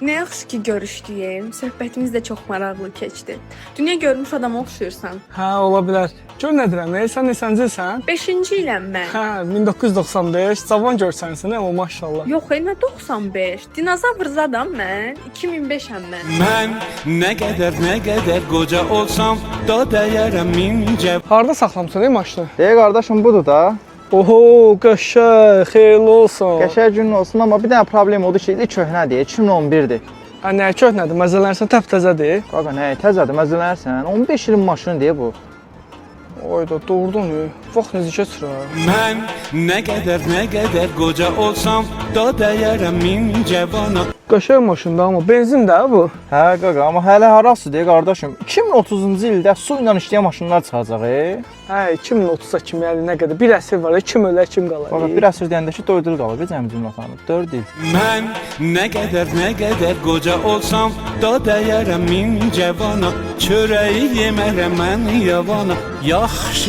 Nə yaxşı ki görüşdük. Söhbətimiz də çox maraqlı keçdi. Dünya görmüş adama oxşuyursan. Hə, ola bilər. Gör nə deyirəm, sən neçənci ilsən? 5-ci iləm mən. Hə, 1995, cavan görsənsən, amma maşallah. Yox, nə 95. Dinozavr zadam mən. 2005-əm mən. Mən nə qədər qoca olsam da dəyərəm mincə. Harda saxlamısan maşını? Qardaşım budur da. Oho, qəşəng, xeyirli olsun. Qəşəng gün olsun, amma bir dənə problem odur ki, ilk köhnədir, 2011-dir. Hə, nə köhnədir, məzələnsən təptəzədir. Qaqa, nə, təzədir, məzələnərsən. 15 ilin maşını deyə bu. Oyda, doğrudan vaxt necə keçir ha? Mən nə qədər qoca olsam da dəyərəm mincəvana. Qəşəng maşındır, amma benzin də bu. Hə, qaqa, amma hələ harasıdır, qardaşım? 2030-cu ildə su ilə işləyən maşınlar çıxacaq, Hə, 2030-a kimi yəni nə qədər? Bir əsr var, kim ölər, kim qalar. Qaqa, bir əsr deyəndə ki, 4 il qalıb, cəmi cümlətanı, 4 il. Mən nə qədər qoca olsam da dəyərəm mincəvana. Çörəyi yemərəm mən yavana. Yaxşı